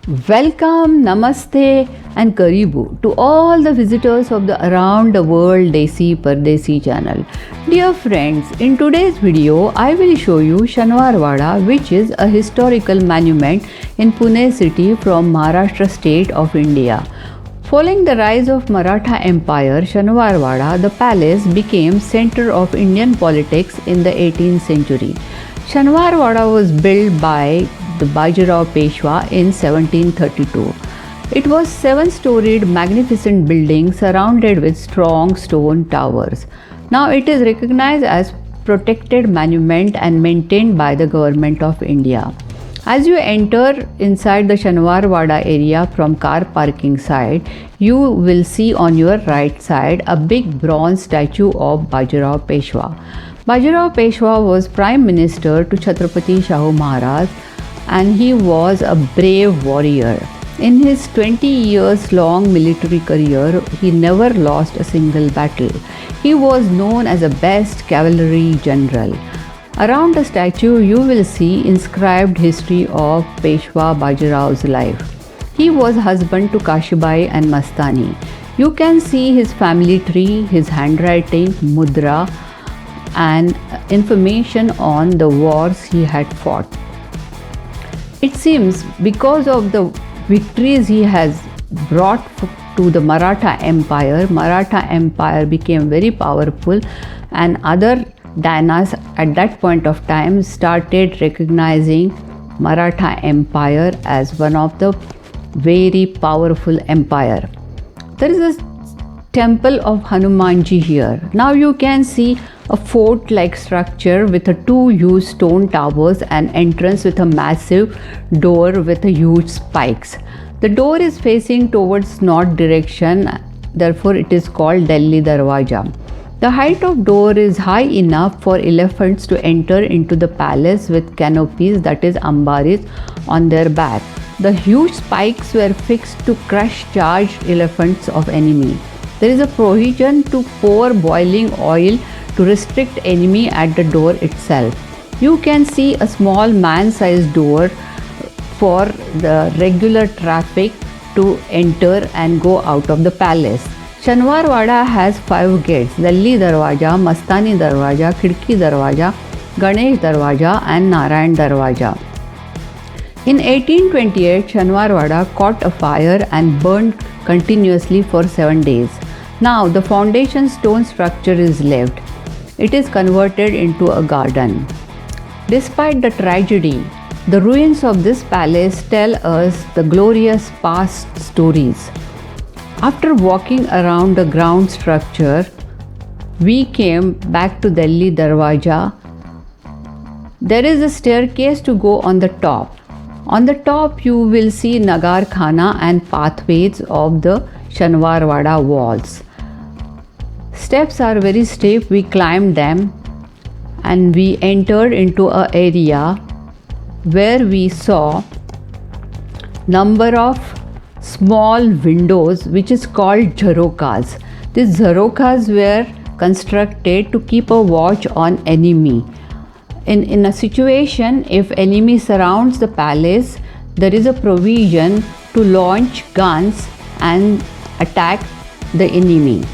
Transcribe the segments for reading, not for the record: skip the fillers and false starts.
Welcome, Namaste, and Karibu to all the visitors of the Around the World Desi Pardesi channel. Dear friends, in today's video, I will show you Shanwarwada, which is a historical monument in Pune city from Maharashtra state of India. Following the rise of Maratha Empire, Shanwarwada, the palace, became center of Indian politics in the 18th century. Shanwarwada was built by the Bajirao Peshwa in 1732. It was seven-storied magnificent building surrounded with strong stone towers. Now it is recognized as protected monument and maintained by the Government of India. As you enter inside the Shanwarwada area from car parking side, you will see on your right side a big bronze statue of Bajirao Peshwa. Bajirao Peshwa was Prime Minister to Chhatrapati Shahu Maharaj, and he was a brave warrior. In his 20 years long military career, he never lost a single battle. He was known as a best cavalry general. Around the statue, you will see inscribed history of Peshwa Bajirao's life. He was husband to Kashibai and Mastani. You can see his family tree, his handwriting, mudra, and information on the wars he had fought. It seems because of the victories he has brought to the Maratha Empire became very powerful, and other Dayanas at that point of time started recognizing Maratha Empire as one of the very powerful empire. There is a temple of Hanumanji here. Now you can see a fort-like structure with a two huge stone towers and entrance with a massive door with a huge spikes. The door is facing towards north direction, therefore it is called Delhi Darwaja. The height of door is high enough for elephants to enter into the palace with canopies, that is ambaris, on their back. The huge spikes were fixed to crush charged elephants of enemy. There is a provision to pour boiling oil to restrict enemy at the door itself. You can see a small man-sized door for the regular traffic to enter and go out of the palace. Shanwarwada has 5 gates: Delhi Darwaja, Mastani Darwaja, Khidki Darwaja, Ganesh Darwaja and Narayan Darwaja. In 1828, Shanwarwada caught a fire and burned continuously for 7 days. Now the foundation stone structure is left. It is converted into a garden. Despite the tragedy, the ruins of this palace tell us the glorious past stories. After walking around the ground structure, we came back to Delhi Darwaja. There is a staircase to go on the top. On the top, you will see Nagar Khana and pathways of the Shanwarwada walls. Steps are very steep. We climbed them and we entered into an area where we saw number of small windows which is called jharokas. These jharokas were constructed to keep a watch on enemy. In a situation, if enemy surrounds the palace, there is a provision to launch guns and attack the enemy.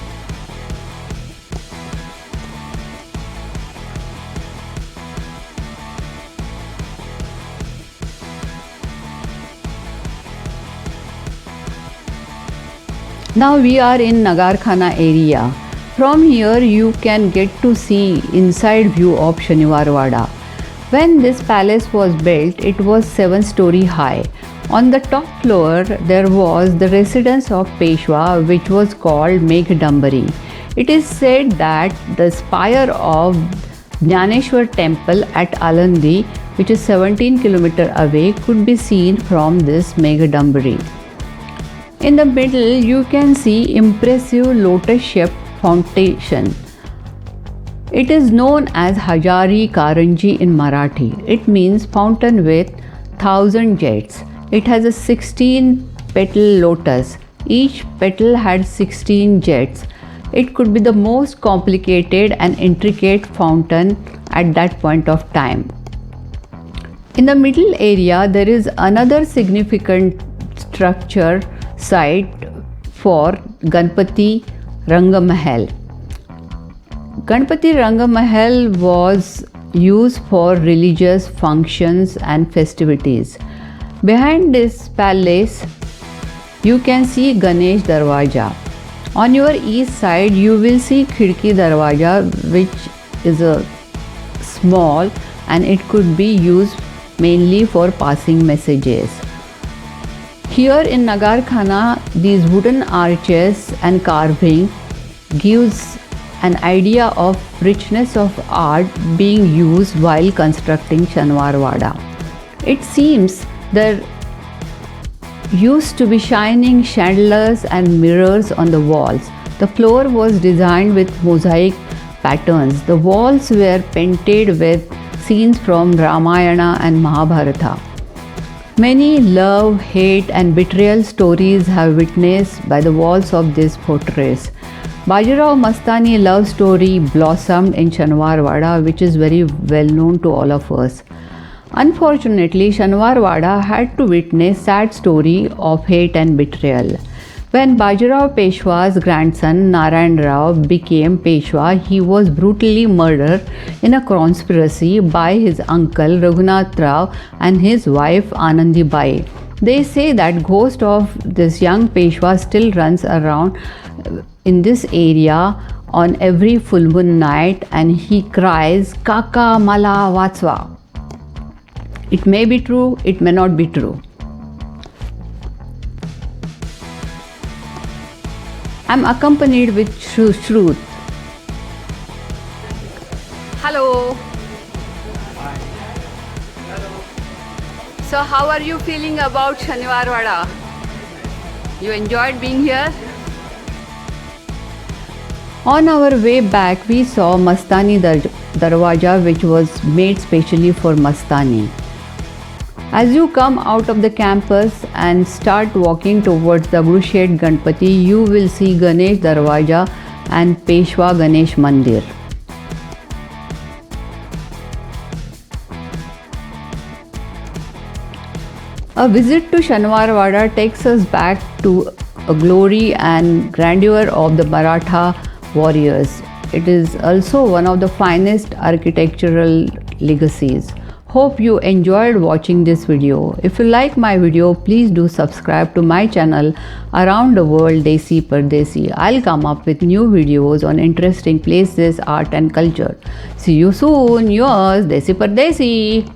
Now we are in Nagar Khana area. From here you can get to see inside view of Shanwarwada. When this palace was built, it was 7-story high. On the top floor there was the residence of Peshwa, which was called Meghdambari. It is said that the spire of Jnaneshwar temple at Alandi, which is 17 km away, could be seen from this Meghdambari. In the middle, you can see impressive lotus-shaped fountain. It is known as Hajari Karanji in Marathi. It means fountain with 1,000 jets. It has a 16-petal lotus. Each petal had 16 jets. It could be the most complicated and intricate fountain at that point of time. In the middle area, there is another significant structure site for Ganpati Rangamahal. Ganpati Rangamahal was used for religious functions and festivities. Behind this palace, you can see Ganesh Darwaja. On your east side, you will see Khidki Darwaja, which is a small and it could be used mainly for passing messages. Here in Nagar Khana, these wooden arches and carving gives an idea of richness of art being used while constructing Shanwar Wada. It seems there used to be shining chandeliers and mirrors on the walls. The floor was designed with mosaic patterns. The walls were painted with scenes from Ramayana and Mahabharata. Many love, hate, and betrayal stories have witnessed by the walls of this fortress. Bajirao Mastani love story blossomed in Shanwar Wada, which is very well known to all of us. Unfortunately, Shanwar Wada had to witness sad story of hate and betrayal. When Bajirao Peshwa's grandson Narayan Rao became Peshwa, he was brutally murdered in a conspiracy by his uncle Raghunath Rao and his wife Anandi Bai. They say that ghost of this young Peshwa still runs around in this area on every full moon night, and he cries Kaka Mala Vatsva. It may be true, it may not be true. I am accompanied with Shruth. Hello. So how are you feeling about Shanwar Wada? You enjoyed being here? On our way back, we saw Mastani Darwaja, which was made specially for Mastani. As you come out of the campus and start walking towards the Gurushed Ganpati, you will see Ganesh Darwaja and Peshwa Ganesh Mandir. A visit to Shanwar Wada takes us back to a glory and grandeur of the Maratha warriors. It is also one of the finest architectural legacies. Hope you enjoyed watching this video. If you like my video, please do subscribe to my channel Around the World Desi Pardesi. I'll come up with new videos on interesting places, art and culture. See you soon. Yours, Desi Pardesi.